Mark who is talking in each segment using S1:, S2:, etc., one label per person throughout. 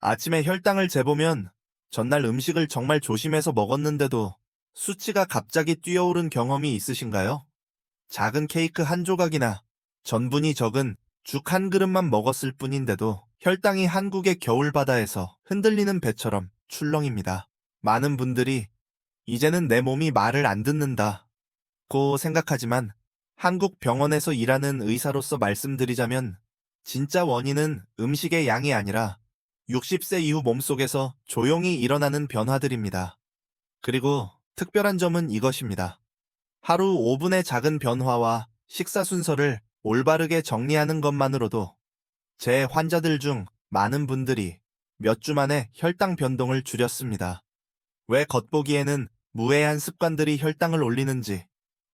S1: 아침에 혈당을 재보면 전날 음식을 정말 조심해서 먹었는데도 수치가 갑자기 뛰어오른 경험이 있으신가요? 작은 케이크 한 조각이나 전분이 적은 죽 한 그릇만 먹었을 뿐인데도 혈당이 한국의 겨울바다에서 흔들리는 배처럼 출렁입니다. 많은 분들이 이제는 내 몸이 말을 안 듣는다고 생각하지만 한국 병원에서 일하는 의사로서 말씀드리자면 진짜 원인은 음식의 양이 아니라 60세 이후 몸속에서 조용히 일어나는 변화들입니다. 그리고 특별한 점은 이것입니다. 하루 5분의 작은 변화와 식사 순서를 올바르게 정리하는 것만으로도 제 환자들 중 많은 분들이 몇 주 만에 혈당 변동을 줄였습니다. 왜 겉보기에는 무해한 습관들이 혈당을 올리는지,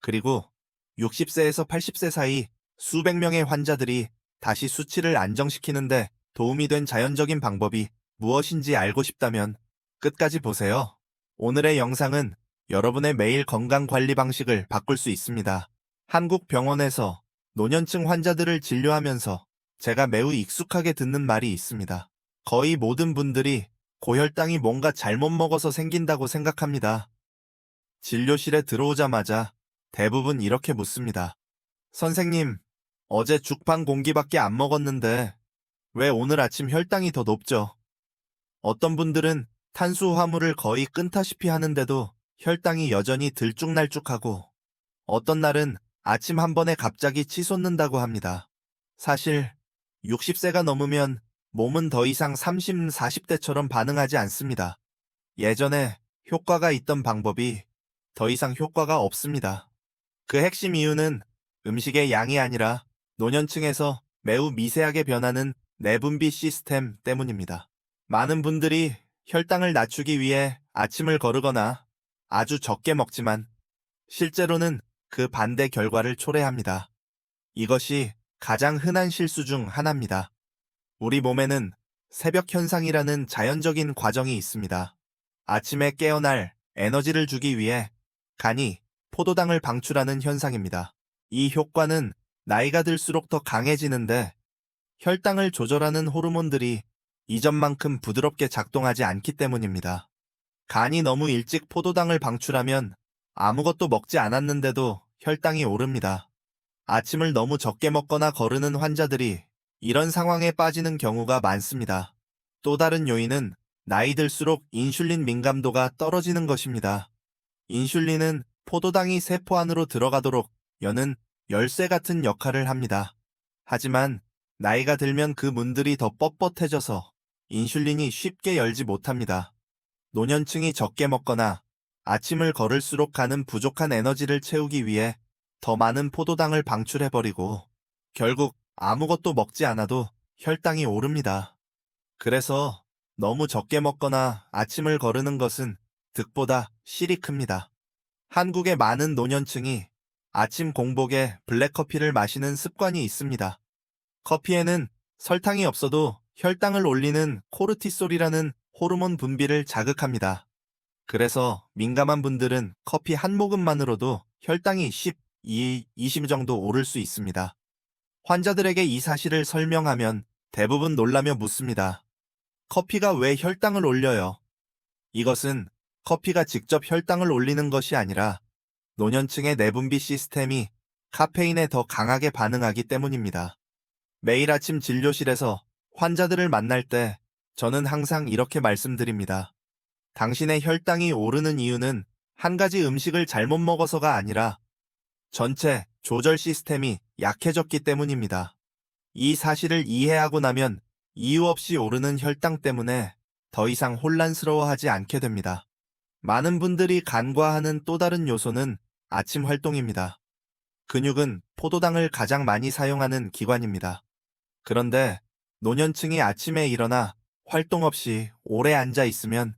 S1: 그리고 60세에서 80세 사이 수백 명의 환자들이 다시 수치를 안정시키는데 도움이 된 자연적인 방법이 무엇인지 알고 싶다면 끝까지 보세요. 오늘의 영상은 여러분의 매일 건강 관리 방식을 바꿀 수 있습니다. 한국 병원에서 노년층 환자들을 진료하면서 제가 매우 익숙하게 듣는 말이 있습니다. 거의 모든 분들이 고혈당이 뭔가 잘못 먹어서 생긴다고 생각합니다. 진료실에 들어오자마자 대부분 이렇게 묻습니다. 선생님, 어제 죽 반 공기밖에 안 먹었는데 왜 오늘 아침 혈당이 더 높죠? 어떤 분들은 탄수화물을 거의 끊다시피 하는데도 혈당이 여전히 들쭉날쭉하고 어떤 날은 아침 한 번에 갑자기 치솟는다고 합니다. 사실 60세가 넘으면 몸은 더 이상 30, 40대처럼 반응하지 않습니다. 예전에 효과가 있던 방법이 더 이상 효과가 없습니다. 그 핵심 이유는 음식의 양이 아니라 노년층에서 매우 미세하게 변하는 내분비 시스템 때문입니다. 많은 분들이 혈당을 낮추기 위해 아침을 거르거나 아주 적게 먹지만 실제로는 그 반대 결과를 초래합니다. 이것이 가장 흔한 실수 중 하나입니다. 우리 몸에는 새벽 현상이라는 자연적인 과정이 있습니다. 아침에 깨어날 에너지를 주기 위해 간이 포도당을 방출하는 현상입니다. 이 효과는 나이가 들수록 더 강해지는데 혈당을 조절하는 호르몬들이 이전만큼 부드럽게 작동하지 않기 때문입니다. 간이 너무 일찍 포도당을 방출하면 아무것도 먹지 않았는데도 혈당이 오릅니다. 아침을 너무 적게 먹거나 거르는 환자들이 이런 상황에 빠지는 경우가 많습니다. 또 다른 요인은 나이 들수록 인슐린 민감도가 떨어지는 것입니다. 인슐린은 포도당이 세포 안으로 들어가도록 여는 열쇠 같은 역할을 합니다. 하지만 나이가 들면 그 문들이 더 뻣뻣해져서 인슐린이 쉽게 열지 못합니다. 노년층이 적게 먹거나 아침을 걸을수록 가는 부족한 에너지를 채우기 위해 더 많은 포도당을 방출해버리고 결국 아무것도 먹지 않아도 혈당이 오릅니다. 그래서 너무 적게 먹거나 아침을 거르는 것은 득보다 실이 큽니다. 한국의 많은 노년층이 아침 공복에 블랙커피를 마시는 습관이 있습니다. 커피에는 설탕이 없어도 혈당을 올리는 코르티솔이라는 호르몬 분비를 자극합니다. 그래서 민감한 분들은 커피 한 모금만으로도 혈당이 10, 20 정도 오를 수 있습니다. 환자들에게 이 사실을 설명하면 대부분 놀라며 묻습니다. 커피가 왜 혈당을 올려요? 이것은 커피가 직접 혈당을 올리는 것이 아니라 노년층의 내분비 시스템이 카페인에 더 강하게 반응하기 때문입니다. 매일 아침 진료실에서 환자들을 만날 때 저는 항상 이렇게 말씀드립니다. 당신의 혈당이 오르는 이유는 한 가지 음식을 잘못 먹어서가 아니라 전체 조절 시스템이 약해졌기 때문입니다. 이 사실을 이해하고 나면 이유 없이 오르는 혈당 때문에 더 이상 혼란스러워하지 않게 됩니다. 많은 분들이 간과하는 또 다른 요소는 아침 활동입니다. 근육은 포도당을 가장 많이 사용하는 기관입니다. 그런데 노년층이 아침에 일어나 활동 없이 오래 앉아 있으면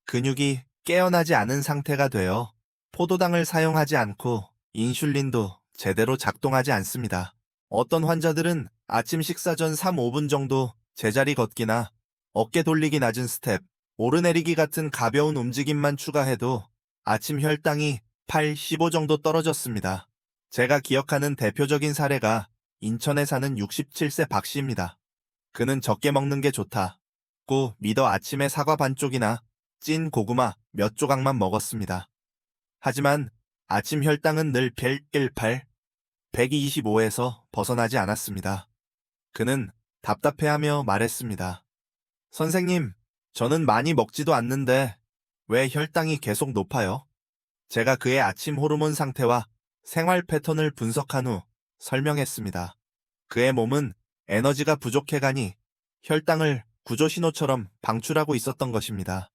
S1: 근육이 깨어나지 않은 상태가 되어 포도당을 사용하지 않고 인슐린도 제대로 작동하지 않습니다. 어떤 환자들은 아침 식사 전 3, 5분 정도 제자리 걷기나 어깨 돌리기 낮은 스텝, 오르내리기 같은 가벼운 움직임만 추가해도 아침 혈당이 8, 15 정도 떨어졌습니다. 제가 기억하는 대표적인 사례가 인천에 사는 67세 박 씨입니다. 그는 적게 먹는 게 좋다. 고 믿어 아침에 사과 반쪽이나 찐 고구마 몇 조각만 먹었습니다. 하지만 아침 혈당은 늘 118, 125에서 벗어나지 않았습니다. 그는 답답해하며 말했습니다. 선생님, 저는 많이 먹지도 않는데 왜 혈당이 계속 높아요? 제가 그의 아침 호르몬 상태와 생활 패턴을 분석한 후 설명했습니다. 그의 몸은 에너지가 부족해가니 혈당을 구조신호처럼 방출하고 있었던 것입니다.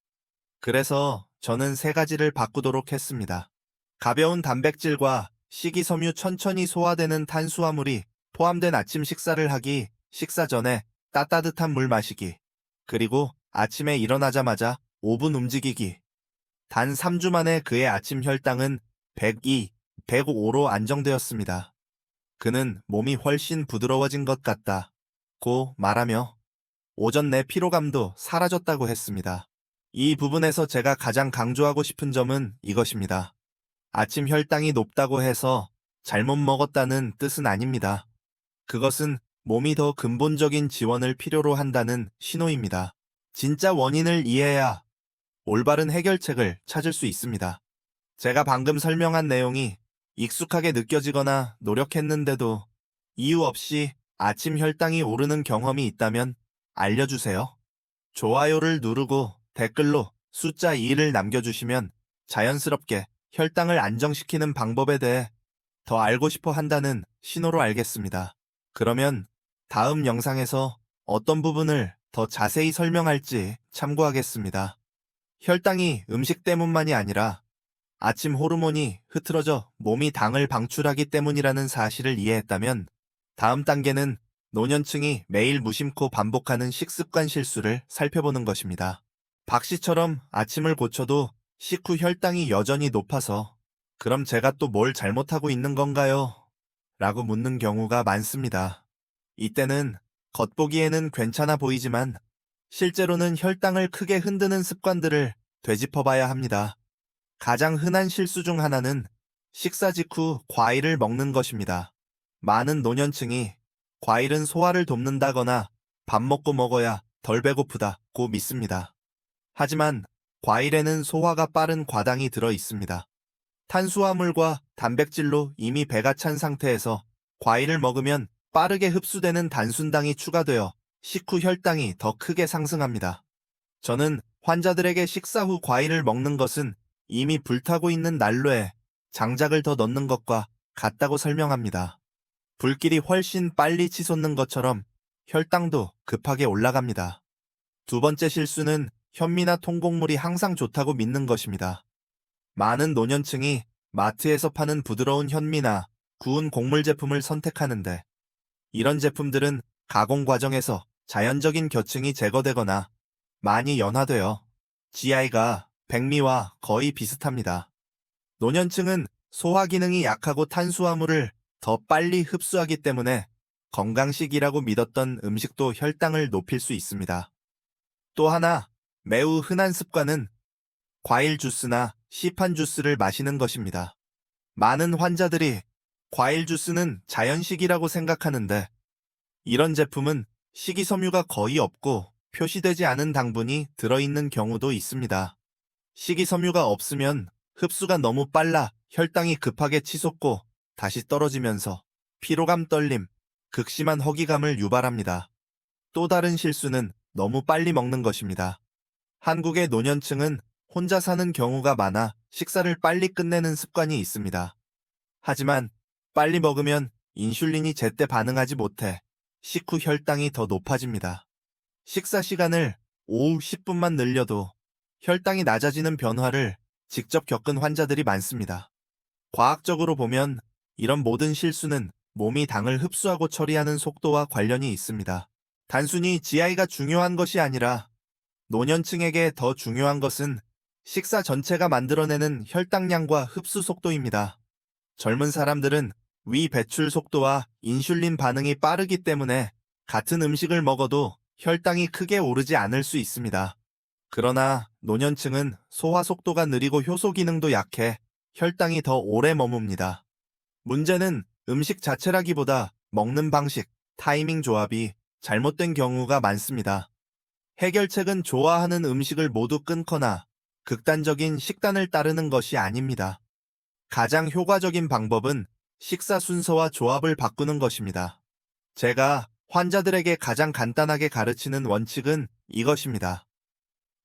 S1: 그래서 저는 세 가지를 바꾸도록 했습니다. 가벼운 단백질과 식이섬유 천천히 소화되는 탄수화물이 포함된 아침 식사를 하기, 식사 전에 따뜻한 물 마시기, 그리고 아침에 일어나자마자 5분 움직이기. 단 3주 만에 그의 아침 혈당은 102, 105로 안정되었습니다. 그는 몸이 훨씬 부드러워진 것 같다고 말하며 오전 내 피로감도 사라졌다고 했습니다. 이 부분에서 제가 가장 강조하고 싶은 점은 이것입니다. 아침 혈당이 높다고 해서 잘못 먹었다는 뜻은 아닙니다. 그것은 몸이 더 근본적인 지원을 필요로 한다는 신호입니다. 진짜 원인을 이해해야 올바른 해결책을 찾을 수 있습니다. 제가 방금 설명한 내용이 익숙하게 느껴지거나 노력했는데도 이유 없이 아침 혈당이 오르는 경험이 있다면 알려주세요. 좋아요를 누르고 댓글로 숫자 2를 남겨주시면 자연스럽게 혈당을 안정시키는 방법에 대해 더 알고 싶어 한다는 신호로 알겠습니다. 그러면 다음 영상에서 어떤 부분을 더 자세히 설명할지 참고하겠습니다. 혈당이 음식 때문만이 아니라 아침 호르몬이 흐트러져 몸이 당을 방출하기 때문이라는 사실을 이해했다면 다음 단계는 노년층이 매일 무심코 반복하는 식습관 실수를 살펴보는 것입니다. 박 씨처럼 아침을 고쳐도 식후 혈당이 여전히 높아서 그럼 제가 또 뭘 잘못하고 있는 건가요? 라고 묻는 경우가 많습니다. 이때는 겉보기에는 괜찮아 보이지만 실제로는 혈당을 크게 흔드는 습관들을 되짚어봐야 합니다. 가장 흔한 실수 중 하나는 식사 직후 과일을 먹는 것입니다. 많은 노년층이 과일은 소화를 돕는다거나 밥 먹고 먹어야 덜 배고프다고 믿습니다. 하지만 과일에는 소화가 빠른 과당이 들어 있습니다. 탄수화물과 단백질로 이미 배가 찬 상태에서 과일을 먹으면 빠르게 흡수되는 단순당이 추가되어 식후 혈당이 더 크게 상승합니다. 저는 환자들에게 식사 후 과일을 먹는 것은 이미 불타고 있는 난로에 장작을 더 넣는 것과 같다고 설명합니다. 불길이 훨씬 빨리 치솟는 것처럼 혈당도 급하게 올라갑니다. 두 번째 실수는 현미나 통곡물이 항상 좋다고 믿는 것입니다. 많은 노년층이 마트에서 파는 부드러운 현미나 구운 곡물 제품을 선택하는데 이런 제품들은 가공 과정에서 자연적인 겨층이 제거되거나 많이 연화되어 GI가 백미와 거의 비슷합니다. 노년층은 소화 기능이 약하고 탄수화물을 더 빨리 흡수하기 때문에 건강식이라고 믿었던 음식도 혈당을 높일 수 있습니다. 또 하나 매우 흔한 습관은 과일 주스나 시판 주스를 마시는 것입니다. 많은 환자들이 과일 주스는 자연식이라고 생각하는데 이런 제품은 식이섬유가 거의 없고 표시되지 않은 당분이 들어있는 경우도 있습니다. 식이섬유가 없으면 흡수가 너무 빨라 혈당이 급하게 치솟고 다시 떨어지면서 피로감 떨림, 극심한 허기감을 유발합니다. 또 다른 실수는 너무 빨리 먹는 것입니다. 한국의 노년층은 혼자 사는 경우가 많아 식사를 빨리 끝내는 습관이 있습니다. 하지만 빨리 먹으면 인슐린이 제때 반응하지 못해 식후 혈당이 더 높아집니다. 식사 시간을 오후 10분만 늘려도 혈당이 낮아지는 변화를 직접 겪은 환자들이 많습니다. 과학적으로 보면 이런 모든 실수는 몸이 당을 흡수하고 처리하는 속도와 관련이 있습니다. 단순히 GI가 중요한 것이 아니라 노년층에게 더 중요한 것은 식사 전체가 만들어내는 혈당량과 흡수 속도입니다. 젊은 사람들은 위 배출 속도와 인슐린 반응이 빠르기 때문에 같은 음식을 먹어도 혈당이 크게 오르지 않을 수 있습니다. 그러나 노년층은 소화 속도가 느리고 효소 기능도 약해 혈당이 더 오래 머뭅니다. 문제는 음식 자체라기보다 먹는 방식, 타이밍 조합이 잘못된 경우가 많습니다. 해결책은 좋아하는 음식을 모두 끊거나 극단적인 식단을 따르는 것이 아닙니다. 가장 효과적인 방법은 식사 순서와 조합을 바꾸는 것입니다. 제가 환자들에게 가장 간단하게 가르치는 원칙은 이것입니다.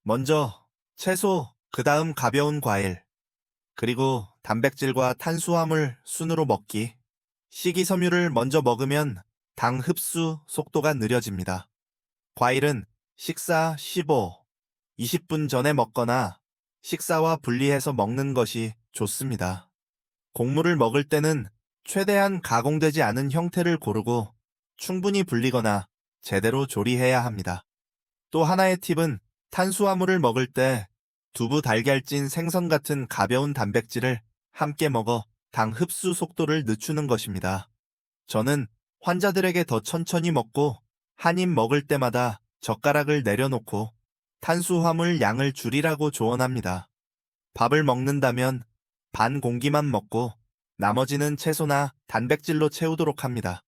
S1: 먼저 채소, 그 다음 가벼운 과일, 그리고 단백질과 탄수화물 순으로 먹기. 식이섬유를 먼저 먹으면 당 흡수 속도가 느려집니다. 과일은 식사 15, 20분 전에 먹거나 식사와 분리해서 먹는 것이 좋습니다. 곡물을 먹을 때는 최대한 가공되지 않은 형태를 고르고 충분히 불리거나 제대로 조리해야 합니다. 또 하나의 팁은 탄수화물을 먹을 때 두부, 달걀 찐, 생선 같은 가벼운 단백질을 함께 먹어 당 흡수 속도를 늦추는 것입니다. 저는 환자들에게 더 천천히 먹고 한 입 먹을 때마다 젓가락을 내려놓고 탄수화물 양을 줄이라고 조언합니다. 밥을 먹는다면 반 공기만 먹고 나머지는 채소나 단백질로 채우도록 합니다.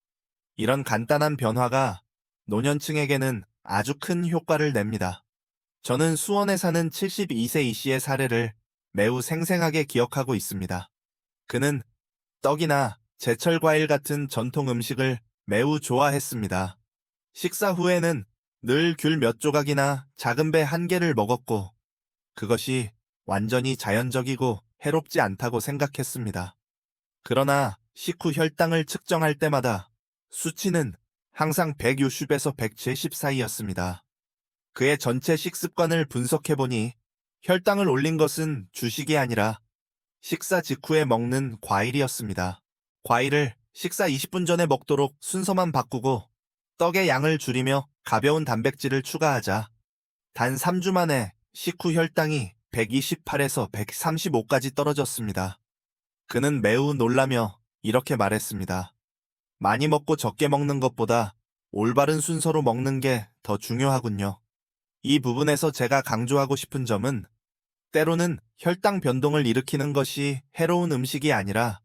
S1: 이런 간단한 변화가 노년층에게는 아주 큰 효과를 냅니다. 저는 수원에 사는 72세 이씨의 사례를 매우 생생하게 기억하고 있습니다. 그는 떡이나 제철 과일 같은 전통 음식을 매우 좋아했습니다. 식사 후에는 늘 귤 몇 조각이나 작은 배 한 개를 먹었고 그것이 완전히 자연적이고 해롭지 않다고 생각했습니다. 그러나 식후 혈당을 측정할 때마다 수치는 항상 160에서 170 사이였습니다. 그의 전체 식습관을 분석해보니 혈당을 올린 것은 주식이 아니라 식사 직후에 먹는 과일이었습니다. 과일을 식사 20분 전에 먹도록 순서만 바꾸고 떡의 양을 줄이며 가벼운 단백질을 추가하자 단 3주 만에 식후 혈당이 128에서 135까지 떨어졌습니다. 그는 매우 놀라며 이렇게 말했습니다. 많이 먹고 적게 먹는 것보다 올바른 순서로 먹는 게 더 중요하군요. 이 부분에서 제가 강조하고 싶은 점은 때로는 혈당 변동을 일으키는 것이 해로운 음식이 아니라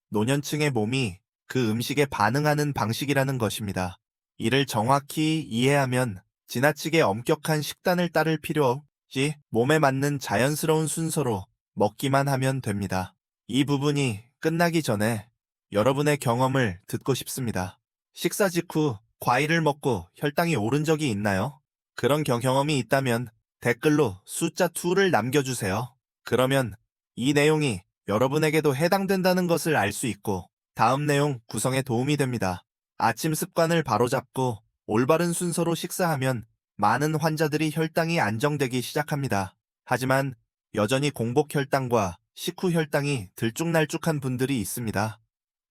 S1: 노년층의 몸이 그 음식에 반응하는 방식이라는 것입니다. 이를 정확히 이해하면 지나치게 엄격한 식단을 따를 필요 없이 몸에 맞는 자연스러운 순서로 먹기만 하면 됩니다. 이 부분이 끝나기 전에 여러분의 경험을 듣고 싶습니다. 식사 직후 과일을 먹고 혈당이 오른 적이 있나요? 그런 경험이 있다면 댓글로 숫자 2를 남겨주세요. 그러면 이 내용이 여러분에게도 해당된다는 것을 알 수 있고 다음 내용 구성에 도움이 됩니다. 아침 습관을 바로잡고 올바른 순서로 식사하면 많은 환자들이 혈당이 안정되기 시작합니다. 하지만 여전히 공복 혈당과 식후 혈당이 들쭉날쭉한 분들이 있습니다.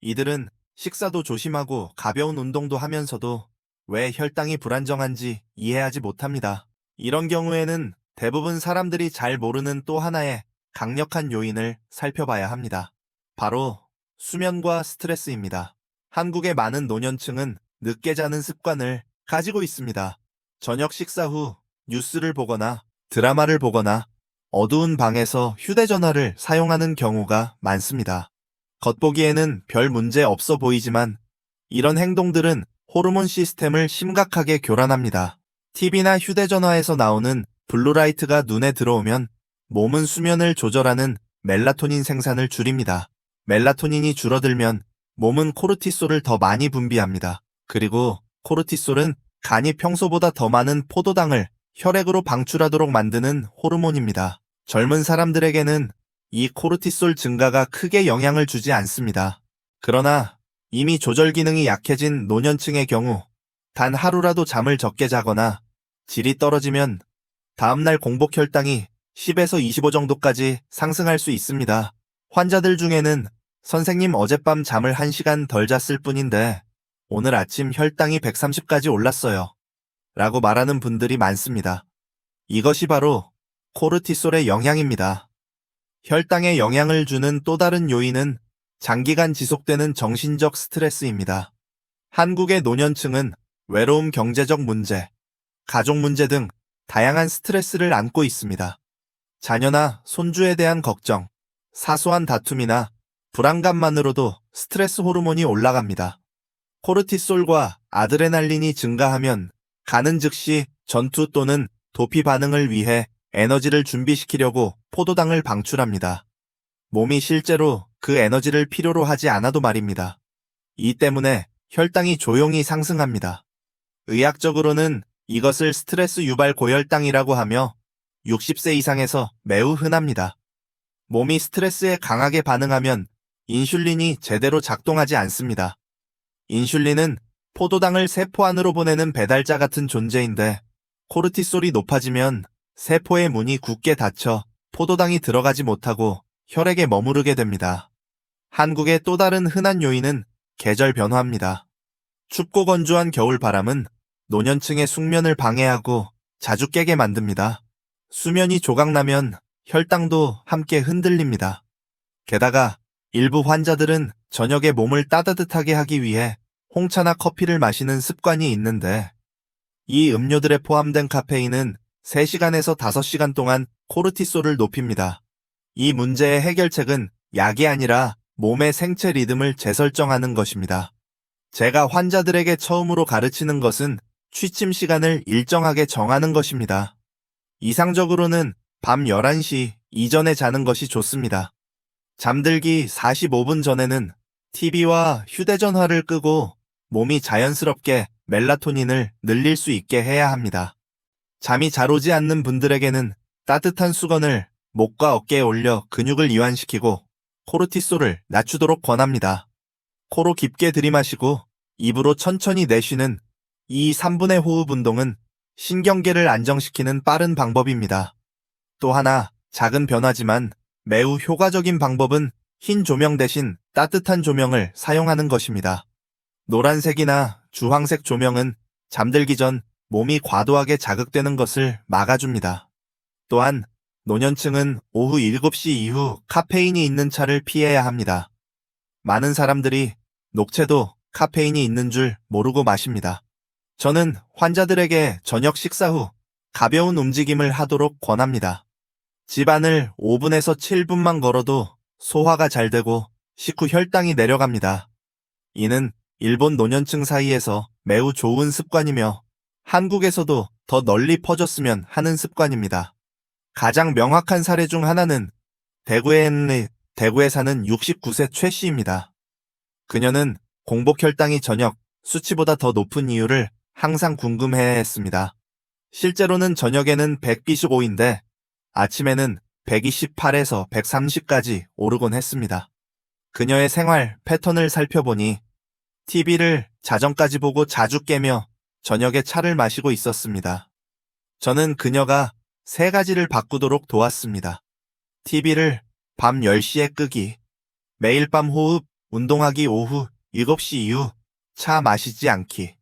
S1: 이들은 식사도 조심하고 가벼운 운동도 하면서도 왜 혈당이 불안정한지 이해하지 못합니다. 이런 경우에는 대부분 사람들이 잘 모르는 또 하나의 강력한 요인을 살펴봐야 합니다. 바로 수면과 스트레스입니다. 한국의 많은 노년층은 늦게 자는 습관을 가지고 있습니다. 저녁 식사 후 뉴스를 보거나 드라마를 보거나 어두운 방에서 휴대전화를 사용하는 경우가 많습니다. 겉보기에는 별 문제 없어 보이지만 이런 행동들은 호르몬 시스템을 심각하게 교란합니다. TV나 휴대전화에서 나오는 블루라이트가 눈에 들어오면 몸은 수면을 조절하는 멜라토닌 생산을 줄입니다. 멜라토닌이 줄어들면 몸은 코르티솔을 더 많이 분비합니다. 그리고 코르티솔은 간이 평소보다 더 많은 포도당을 혈액으로 방출하도록 만드는 호르몬입니다. 젊은 사람들에게는 이 코르티솔 증가가 크게 영향을 주지 않습니다. 그러나 이미 조절 기능이 약해진 노년층의 경우 단 하루라도 잠을 적게 자거나 질이 떨어지면 다음날 공복 혈당이 10에서 25 정도까지 상승할 수 있습니다. 환자들 중에는 선생님 어젯밤 잠을 1시간 덜 잤을 뿐인데 오늘 아침 혈당이 130까지 올랐어요. 라고 말하는 분들이 많습니다. 이것이 바로 코르티솔의 영향입니다. 혈당에 영향을 주는 또 다른 요인은 장기간 지속되는 정신적 스트레스입니다. 한국의 노년층은 외로움, 경제적 문제, 가족 문제 등 다양한 스트레스를 안고 있습니다. 자녀나 손주에 대한 걱정, 사소한 다툼이나 불안감만으로도 스트레스 호르몬이 올라갑니다. 코르티솔과 아드레날린이 증가하면 가는 즉시 전투 또는 도피 반응을 위해 에너지를 준비시키려고 포도당을 방출합니다. 몸이 실제로 그 에너지를 필요로 하지 않아도 말입니다. 이 때문에 혈당이 조용히 상승합니다. 의학적으로는 이것을 스트레스 유발 고혈당이라고 하며 60세 이상에서 매우 흔합니다. 몸이 스트레스에 강하게 반응하면 인슐린이 제대로 작동하지 않습니다. 인슐린은 포도당을 세포 안으로 보내는 배달자 같은 존재인데 코르티솔이 높아지면 세포의 문이 굳게 닫혀 포도당이 들어가지 못하고 혈액에 머무르게 됩니다. 한국의 또 다른 흔한 요인은 계절 변화입니다. 춥고 건조한 겨울 바람은 노년층의 숙면을 방해하고 자주 깨게 만듭니다. 수면이 조각나면 혈당도 함께 흔들립니다. 게다가 일부 환자들은 저녁에 몸을 따뜻하게 하기 위해 홍차나 커피를 마시는 습관이 있는데 이 음료들에 포함된 카페인은 3시간에서 5시간 동안 코르티솔을 높입니다. 이 문제의 해결책은 약이 아니라 몸의 생체 리듬을 재설정하는 것입니다. 제가 환자들에게 처음으로 가르치는 것은 취침 시간을 일정하게 정하는 것입니다. 이상적으로는 밤 11시 이전에 자는 것이 좋습니다. 잠들기 45분 전에는 TV와 휴대전화를 끄고 몸이 자연스럽게 멜라토닌을 늘릴 수 있게 해야 합니다. 잠이 잘 오지 않는 분들에게는 따뜻한 수건을 목과 어깨에 올려 근육을 이완시키고 코르티솔을 낮추도록 권합니다. 코로 깊게 들이마시고 입으로 천천히 내쉬는 이 3분의 호흡 운동은 신경계를 안정시키는 빠른 방법입니다. 또 하나 작은 변화지만 매우 효과적인 방법은 흰 조명 대신 따뜻한 조명을 사용하는 것입니다. 노란색이나 주황색 조명은 잠들기 전 몸이 과도하게 자극되는 것을 막아줍니다. 또한 노년층은 오후 7시 이후 카페인이 있는 차를 피해야 합니다. 많은 사람들이 녹차도 카페인이 있는 줄 모르고 마십니다. 저는 환자들에게 저녁 식사 후 가벼운 움직임을 하도록 권합니다. 집안을 5분에서 7분만 걸어도 소화가 잘 되고 식후 혈당이 내려갑니다. 이는 일본 노년층 사이에서 매우 좋은 습관이며 한국에서도 더 널리 퍼졌으면 하는 습관입니다. 가장 명확한 사례 중 하나는 대구에 사는 69세 최 씨입니다. 그녀는 공복 혈당이 저녁 수치보다 더 높은 이유를 항상 궁금해했습니다. 실제로는 저녁에는 195인데 아침에는 128에서 130까지 오르곤 했습니다. 그녀의 생활 패턴을 살펴보니 TV를 자정까지 보고 자주 깨며 저녁에 차를 마시고 있었습니다. 저는 그녀가 3가지를 바꾸도록 도왔습니다. TV를 밤 10시에 끄기, 매일 밤 호흡, 운동하기 오후 7시 이후 차 마시지 않기.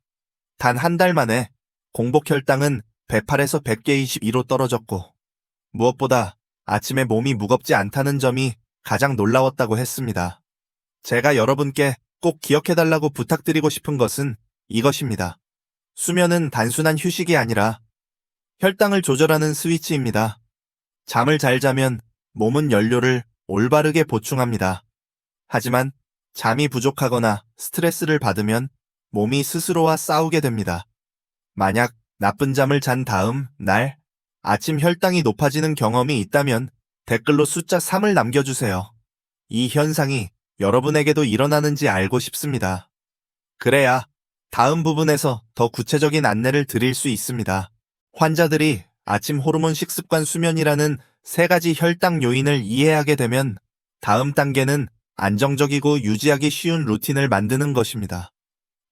S1: 단 한 달 만에 공복 혈당은 108에서 122로 떨어졌고 무엇보다 아침에 몸이 무겁지 않다는 점이 가장 놀라웠다고 했습니다. 제가 여러분께 꼭 기억해달라고 부탁드리고 싶은 것은 이것입니다. 수면은 단순한 휴식이 아니라 혈당을 조절하는 스위치입니다. 잠을 잘 자면 몸은 연료를 올바르게 보충합니다. 하지만 잠이 부족하거나 스트레스를 받으면 몸이 스스로와 싸우게 됩니다. 만약 나쁜 잠을 잔 다음 날 아침 혈당이 높아지는 경험이 있다면 댓글로 숫자 3을 남겨주세요. 이 현상이 여러분에게도 일어나는지 알고 싶습니다. 그래야 다음 부분에서 더 구체적인 안내를 드릴 수 있습니다. 환자들이 아침 호르몬 식습관 수면이라는 3가지 혈당 요인을 이해하게 되면 다음 단계는 안정적이고 유지하기 쉬운 루틴을 만드는 것입니다.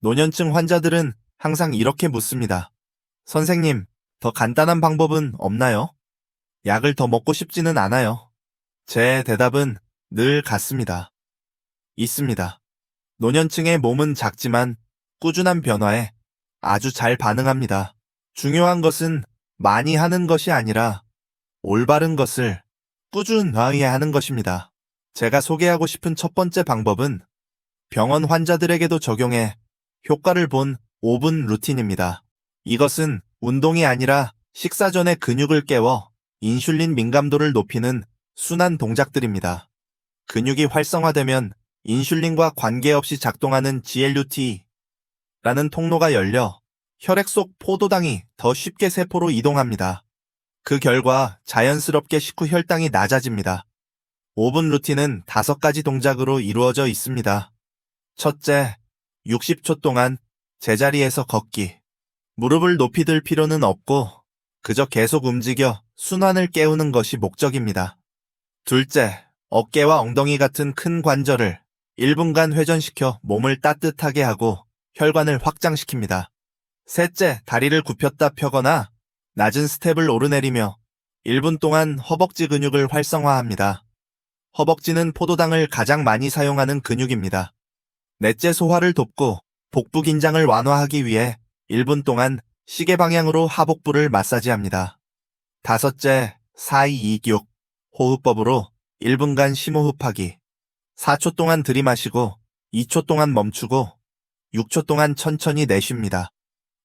S1: 노년층 환자들은 항상 이렇게 묻습니다. 선생님, 더 간단한 방법은 없나요? 약을 더 먹고 싶지는 않아요. 제 대답은 늘 같습니다. 있습니다. 노년층의 몸은 작지만 꾸준한 변화에 아주 잘 반응합니다. 중요한 것은 많이 하는 것이 아니라 올바른 것을 꾸준하게 하는 것입니다. 제가 소개하고 싶은 첫 번째 방법은 병원 환자들에게도 적용해 효과를 본 5분 루틴입니다. 이것은 운동이 아니라 식사 전에 근육을 깨워 인슐린 민감도를 높이는 순환 동작들입니다. 근육이 활성화되면 인슐린과 관계없이 작동하는 GLUT라는 통로가 열려 혈액 속 포도당이 더 쉽게 세포로 이동합니다. 그 결과 자연스럽게 식후 혈당이 낮아집니다. 5분 루틴은 5가지 동작으로 이루어져 있습니다. 첫째, 60초 동안 제자리에서 걷기. 무릎을 높이 들 필요는 없고 그저 계속 움직여 순환을 깨우는 것이 목적입니다. 둘째, 어깨와 엉덩이 같은 큰 관절을 1분간 회전시켜 몸을 따뜻하게 하고 혈관을 확장시킵니다. 셋째, 다리를 굽혔다 펴거나 낮은 스텝을 오르내리며 1분 동안 허벅지 근육을 활성화합니다. 허벅지는 포도당을 가장 많이 사용하는 근육입니다. 넷째, 소화를 돕고 복부 긴장을 완화하기 위해 1분 동안 시계 방향으로 하복부를 마사지합니다. 다섯째, 4-2-6 호흡법으로 1분간 심호흡하기. 4초 동안 들이마시고 2초 동안 멈추고 6초 동안 천천히 내쉽니다.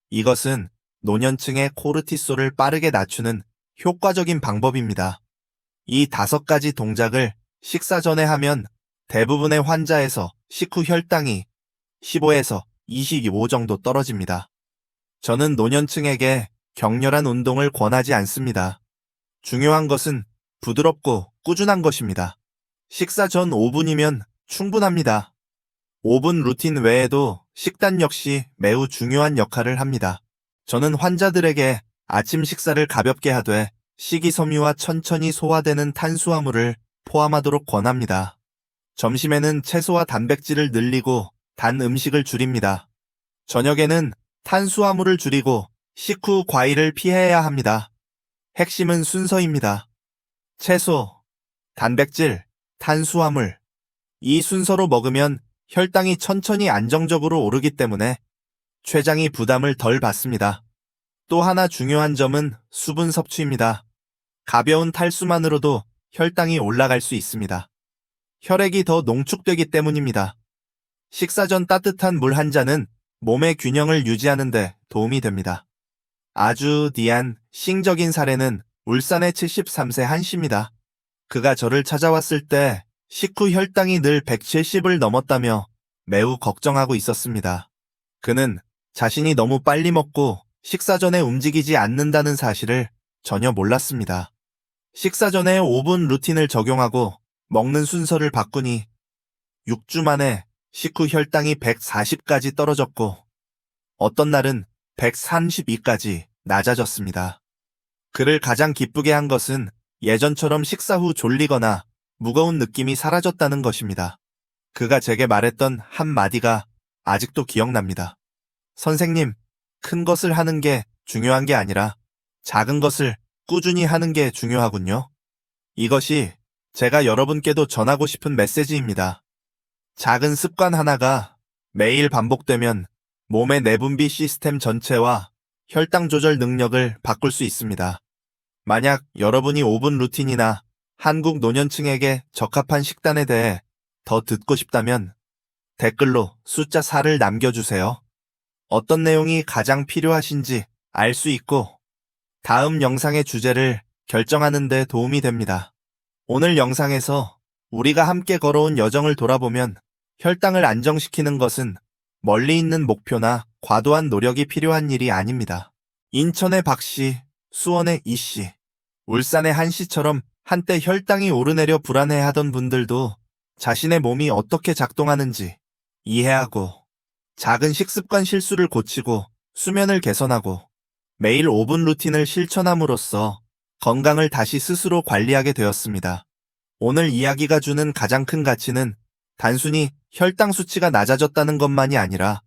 S1: 이것은 노년층의 코르티솔을 빠르게 낮추는 효과적인 방법입니다. 이 5가지 동작을 식사 전에 하면 대부분의 환자에서 식후 혈당이 15에서 25 정도 떨어집니다. 저는 노년층에게 격렬한 운동을 권하지 않습니다. 중요한 것은 부드럽고 꾸준한 것입니다. 식사 전 5분이면 충분합니다. 5분 루틴 외에도 식단 역시 매우 중요한 역할을 합니다. 저는 환자들에게 아침 식사를 가볍게 하되 식이섬유와 천천히 소화되는 탄수화물을 포함하도록 권합니다. 점심에는 채소와 단백질을 늘리고 단 음식을 줄입니다. 저녁에는 탄수화물을 줄이고 식후 과일을 피해야 합니다. 핵심은 순서입니다. 채소, 단백질, 탄수화물. 이 순서로 먹으면 혈당이 천천히 안정적으로 오르기 때문에 췌장이 부담을 덜 받습니다. 또 하나 중요한 점은 수분 섭취입니다. 가벼운 탈수만으로도 혈당이 올라갈 수 있습니다. 혈액이 더 농축되기 때문입니다. 식사 전 따뜻한 물 한 잔은 몸의 균형을 유지하는 데 도움이 됩니다. 아주 시행적인 사례는 울산의 73세 한 씨입니다. 그가 저를 찾아왔을 때 식후 혈당이 늘 170을 넘었다며 매우 걱정하고 있었습니다. 그는 자신이 너무 빨리 먹고 식사 전에 움직이지 않는다는 사실을 전혀 몰랐습니다. 식사 전에 5분 루틴을 적용하고 먹는 순서를 바꾸니 6주 만에 식후 혈당이 140까지 떨어졌고 어떤 날은 132까지 낮아졌습니다. 그를 가장 기쁘게 한 것은 예전처럼 식사 후 졸리거나 무거운 느낌이 사라졌다는 것입니다. 그가 제게 말했던 한마디가 아직도 기억납니다. 선생님, 큰 것을 하는 게 중요한 게 아니라 작은 것을 꾸준히 하는 게 중요하군요. 이것이 제가 여러분께도 전하고 싶은 메시지입니다. 작은 습관 하나가 매일 반복되면 몸의 내분비 시스템 전체와 혈당 조절 능력을 바꿀 수 있습니다. 만약 여러분이 5분 루틴이나 한국 노년층에게 적합한 식단에 대해 더 듣고 싶다면 댓글로 숫자 4를 남겨주세요. 어떤 내용이 가장 필요하신지 알 수 있고 다음 영상의 주제를 결정하는 데 도움이 됩니다. 오늘 영상에서 우리가 함께 걸어온 여정을 돌아보면 혈당을 안정시키는 것은 멀리 있는 목표나 과도한 노력이 필요한 일이 아닙니다. 인천의 박 씨, 수원의 이 씨, 울산의 한 씨처럼 한때 혈당이 오르내려 불안해하던 분들도 자신의 몸이 어떻게 작동하는지 이해하고 작은 식습관 실수를 고치고 수면을 개선하고 매일 5분 루틴을 실천함으로써 건강을 다시 스스로 관리하게 되었습니다. 오늘 이야기가 주는 가장 큰 가치는 단순히 혈당 수치가 낮아졌다는 것만이 아니라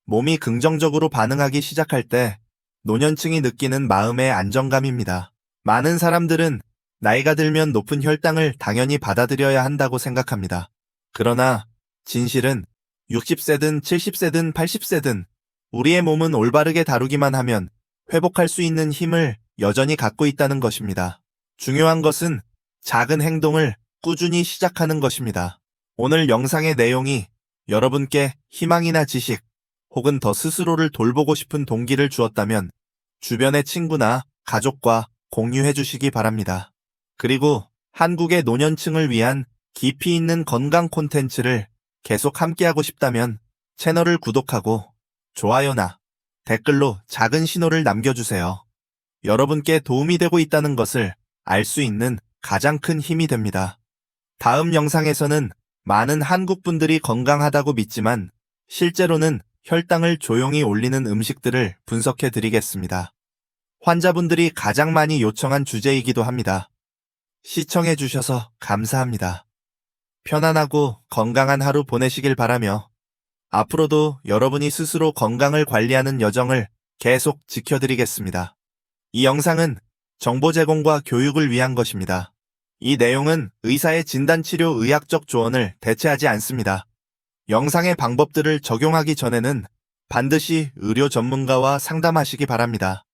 S1: 몸이 긍정적으로 반응하기 시작할 때 노년층이 느끼는 마음의 안정감입니다. 많은 사람들은 나이가 들면 높은 혈당을 당연히 받아들여야 한다고 생각합니다. 그러나 진실은 60세든 70세든 80세든 우리의 몸은 올바르게 다루기만 하면 회복할 수 있는 힘을 여전히 갖고 있다는 것입니다. 중요한 것은 작은 행동을 꾸준히 시작하는 것입니다. 오늘 영상의 내용이 여러분께 희망이나 지식 혹은 더 스스로를 돌보고 싶은 동기를 주었다면 주변의 친구나 가족과 공유해 주시기 바랍니다. 그리고 한국의 노년층을 위한 깊이 있는 건강 콘텐츠를 계속 함께하고 싶다면 채널을 구독하고 좋아요나 댓글로 작은 신호를 남겨주세요. 여러분께 도움이 되고 있다는 것을 알 수 있는 가장 큰 힘이 됩니다. 다음 영상에서는 많은 한국 분들이 건강하다고 믿지만 실제로는 혈당을 조용히 올리는 음식들을 분석해 드리겠습니다. 환자분들이 가장 많이 요청한 주제이기도 합니다. 시청해 주셔서 감사합니다. 편안하고 건강한 하루 보내시길 바라며 앞으로도 여러분이 스스로 건강을 관리하는 여정을 계속 지켜드리겠습니다. 이 영상은 정보 제공과 교육을 위한 것입니다. 이 내용은 의사의 진단치료 의학적 조언을 대체하지 않습니다. 영상의 방법들을 적용하기 전에는 반드시 의료 전문가와 상담하시기 바랍니다.